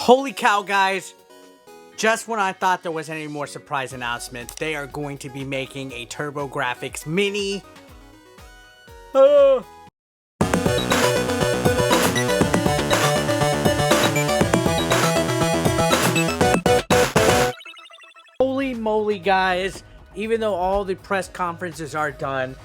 Holy cow, guys! Just when I thought there wasn't any more surprise announcements, they are going to be making a TurboGrafx Mini. Holy moly, guys. Even though all the press conferences are done,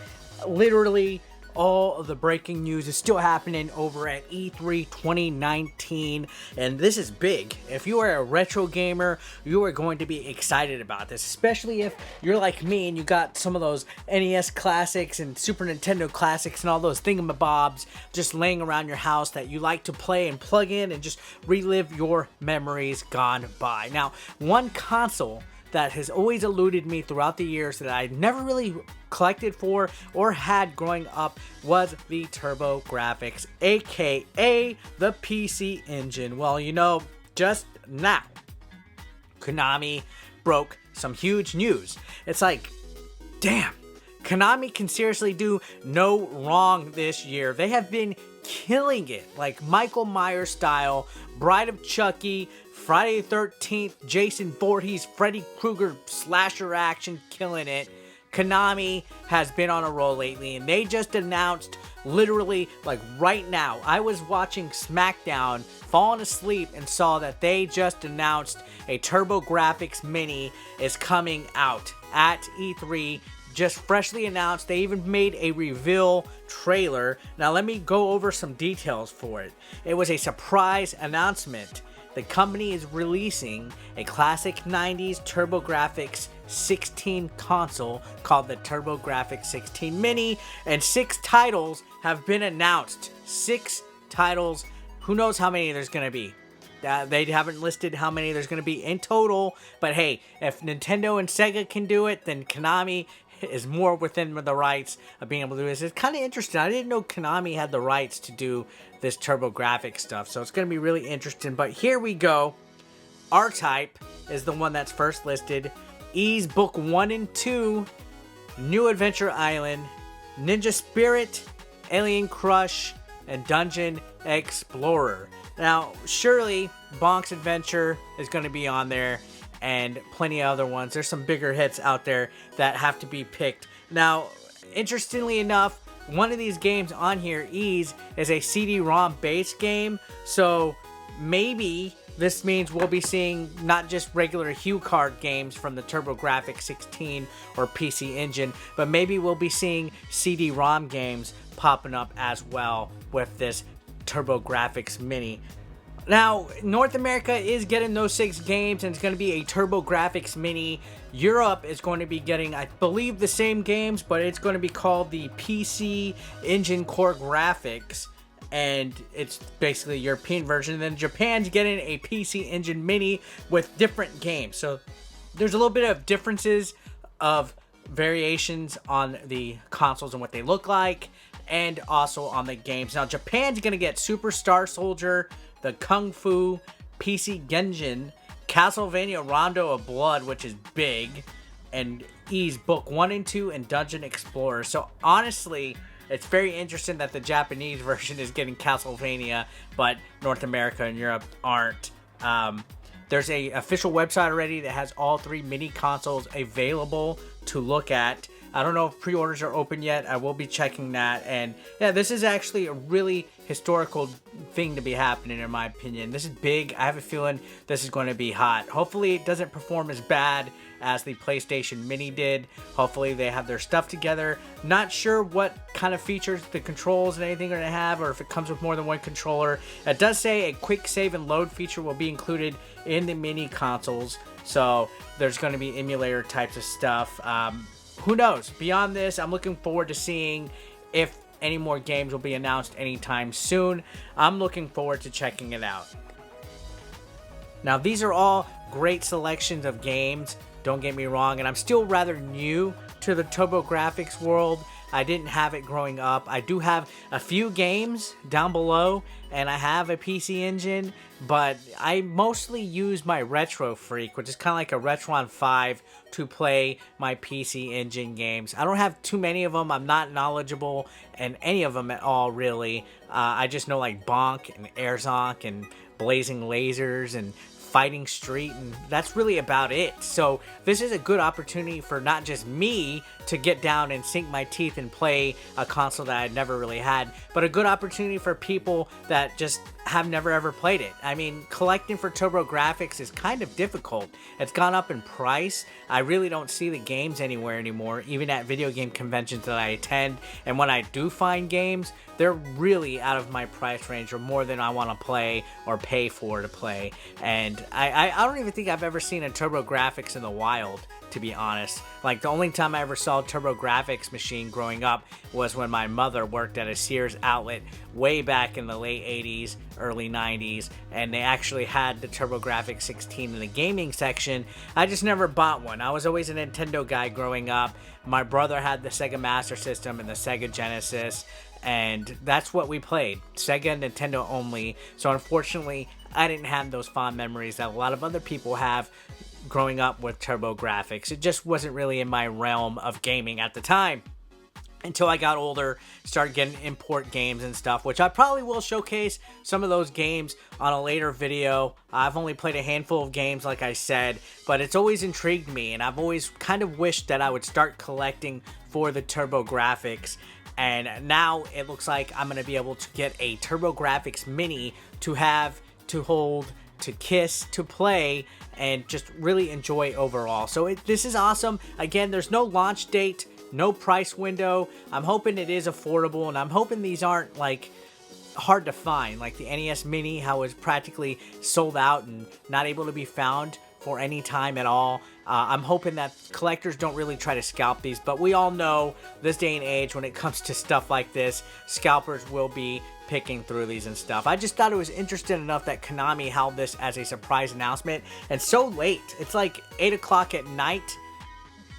literally all of the breaking news is still happening over at E3 2019, and this is big. If you are a retro gamer, you are going to be excited about this, especially if you're like me and you got some of those NES classics and Super Nintendo classics and all those thingamabobs just laying around your house that you like to play and plug in and just relive your memories gone by. Now, one console that has always eluded me throughout the years that I never really collected for or had growing up was the TurboGrafx, aka the PC Engine. Well, you know, just now, Konami broke some huge news. It's like, damn, Konami can seriously do no wrong this year. They have been killing it, like Michael Myers style, Bride of Chucky, Friday the 13th, Jason Voorhees, Freddy Krueger slasher action, killing it. Konami has been on a roll lately, and they just announced, literally, like right now, I was watching SmackDown, falling asleep, and saw that they just announced a TurboGrafx Mini is coming out at E3. Just freshly announced. They even made a reveal trailer. Now let me go over some details for it. It was a surprise announcement. The company is releasing a classic 90s TurboGrafx 16 console called the TurboGrafx-16 Mini, and 6 titles have been announced. 6 titles. Who knows how many there's going to be? They haven't listed how many there's going to be in total, but hey, if Nintendo and Sega can do it, then Konami is more within the rights of being able to do this. It's kind of interesting. I didn't know Konami had the rights to do this TurboGrafx stuff, so it's going to be really interesting. But here we go. R-Type is the one that's first listed. Ys Book 1 and 2, New Adventure Island, Ninja Spirit, Alien Crush, and Dungeon Explorer. Now, surely Bonk's Adventure is going to be on there, and plenty of other ones. There's some bigger hits out there that have to be picked. Now, interestingly enough, one of these games on here, Ys, is a CD-ROM based game, so maybe this means we'll be seeing not just regular HuCard games from the TurboGrafx-16 or PC Engine, but maybe we'll be seeing CD-ROM games popping up as well with this TurboGrafx Mini. Now, North America is getting those 6 games, and it's going to be a TurboGrafx Mini. Europe is going to be getting, I believe, the same games, but it's going to be called the PC Engine Core Graphics, and it's basically a European version. And then Japan's getting a PC Engine Mini with different games. So there's a little bit of differences of variations on the consoles and what they look like, and also on the games. Now, Japan's going to get Super Star Soldier, the Kung Fu, PC Genjin, Castlevania Rondo of Blood, which is big, and Ys Book 1 and 2, and Dungeon Explorer. So honestly, it's very interesting that the Japanese version is getting Castlevania, but North America and Europe aren't. There's a official website already that has all 3 mini consoles available to look at. I don't know if pre-orders are open yet. I will be checking that. And yeah, this is actually a really historical thing to be happening, in my opinion. This is big. I have a feeling this is going to be hot. Hopefully it doesn't perform as bad as the PlayStation Mini did. Hopefully they have their stuff together. Not sure what kind of features the controls and anything are going to have, or if it comes with more than one controller. It does say a quick save and load feature will be included in the mini consoles. So there's going to be emulator types of stuff. Who knows? Beyond this, I'm looking forward to seeing if any more games will be announced anytime soon. I'm looking forward to checking it out. Now, these are all great selections of games, don't get me wrong, and I'm still rather new to the TurboGrafx world. I didn't have it growing up. I do have a few games down below, and I have a PC Engine, but I mostly use my Retro Freak, which is kind of like a Retron 5, to play my PC Engine games. I don't have too many of them. I'm not knowledgeable in any of them at all, really. I just know like Bonk and Airzonk and blazing lasers and Fighting Street, and that's really about it. So this is a good opportunity for not just me to get down and sink my teeth and play a console that I'd never really had, but a good opportunity for people that just have never ever played it. I mean, collecting for TurboGrafx is kind of difficult. It's gone up in price. I really don't see the games anywhere anymore, even at video game conventions that I attend. And when I do find games, they're really out of my price range or more than I want to play or pay for to play. And I don't even think I've ever seen a TurboGrafx in the wild, to be honest. Like, the only time I ever saw a TurboGrafx machine growing up was when my mother worked at a Sears outlet way back in the late 80s, early 90s, and they actually had the TurboGrafx-16 in the gaming section. I just never bought one. I was always a Nintendo guy growing up. My brother had the Sega Master System and the Sega Genesis, and that's what we played. Sega, Nintendo only. So unfortunately, I didn't have those fond memories that a lot of other people have growing up with TurboGrafx. It just wasn't really in my realm of gaming at the time. Until I got older, started getting import games and stuff, which I probably will showcase some of those games on a later video. I've only played a handful of games, like I said, but it's always intrigued me, and I've always kind of wished that I would start collecting for the TurboGrafx. And now it looks like I'm going to be able to get a TurboGrafx Mini to have, to hold, to kiss, to play, and just really enjoy overall. So this is awesome. Again, there's no launch date, no price window. I'm hoping it is affordable, and I'm hoping these aren't like hard to find, like the NES Mini, how it's practically sold out and not able to be found for any time at all. I'm hoping that collectors don't really try to scalp these, but we all know this day and age, when it comes to stuff like this, scalpers will be picking through these and stuff. I just thought it was interesting enough that Konami held this as a surprise announcement, and so late. It's like 8 o'clock at night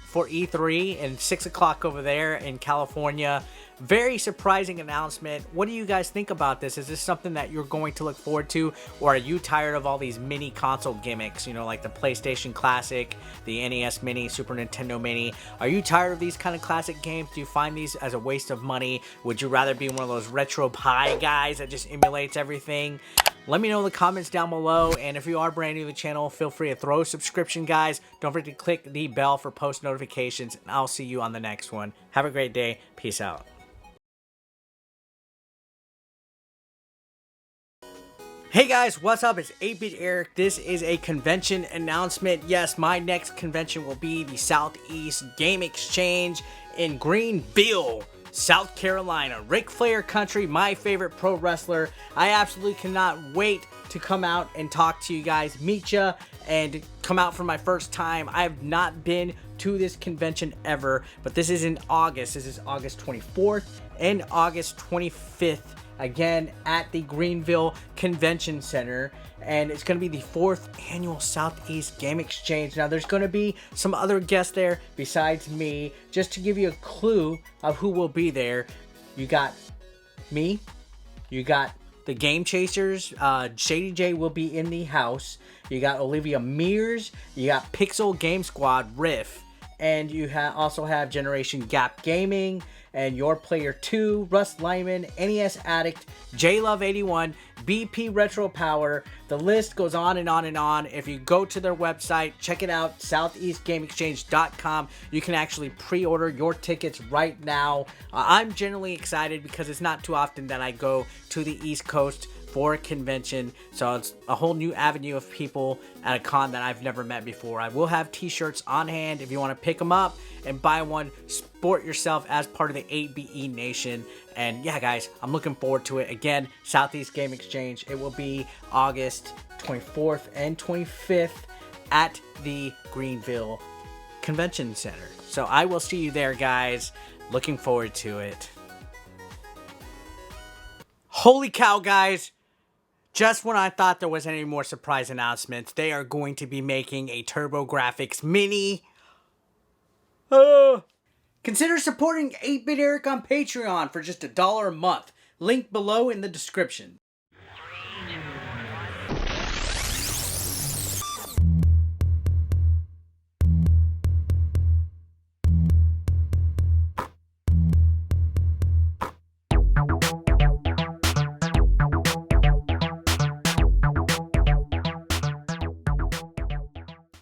for E3 and 6 o'clock over there in California. Very surprising announcement. What do you guys think about this? Is this something that you're going to look forward to, or are you tired of all these mini console gimmicks, you know, like the PlayStation Classic, the NES Mini, Super Nintendo Mini? Are you tired of these kind of classic games? Do you find these as a waste of money? Would you rather be one of those retro pie guys that just emulates everything? Let me know in the comments down below, and if you are brand new to the channel, feel free to throw a subscription, guys. Don't forget to click the bell for post notifications, and I'll see you on the next one. Have a great day. Peace out. Hey guys, what's up? It's 8-Bit Eric. This is a convention announcement. Yes, my next convention will be the Southeast Game Exchange in Greenville, South Carolina. Ric Flair country, my favorite pro wrestler. I absolutely cannot wait to come out and talk to you guys, meet ya, and come out for my first time. I have not been to this convention ever, but this is in August. This is August 24th and August 25th. Again, at the Greenville Convention Center, and it's going to be the 4th annual Southeast Game Exchange. Now, there's going to be some other guests there besides me. Just to give you a clue of who will be there, you got me, you got the Game Chasers, Shady J will be in the house, you got Olivia Mears, you got Pixel Game Squad Riff, and you also have Generation Gap Gaming, and Your Player 2, Russ Lyman, NES Addict, JLove81, BP Retro Power. The list goes on and on and on. If you go to their website, check it out, southeastgameexchange.com. You can actually pre-order your tickets right now. I'm generally excited because it's not too often that I go to the East Coast for a convention, so it's a whole new avenue of people at a con that I've never met before. I will have t-shirts on hand if you want to pick them up and buy one. Sport yourself as part of the 8BE Nation. And yeah, guys, I'm looking forward to it. Again, Southeast Game Exchange. It will be August 24th and 25th at the Greenville Convention Center. So I will see you there, guys. Looking forward to it. Holy cow, guys. Just when I thought there wasn't any more surprise announcements, they are going to be making a TurboGrafx Mini. Consider supporting 8-Bit Eric on Patreon for just $1 a month. Link below in the description.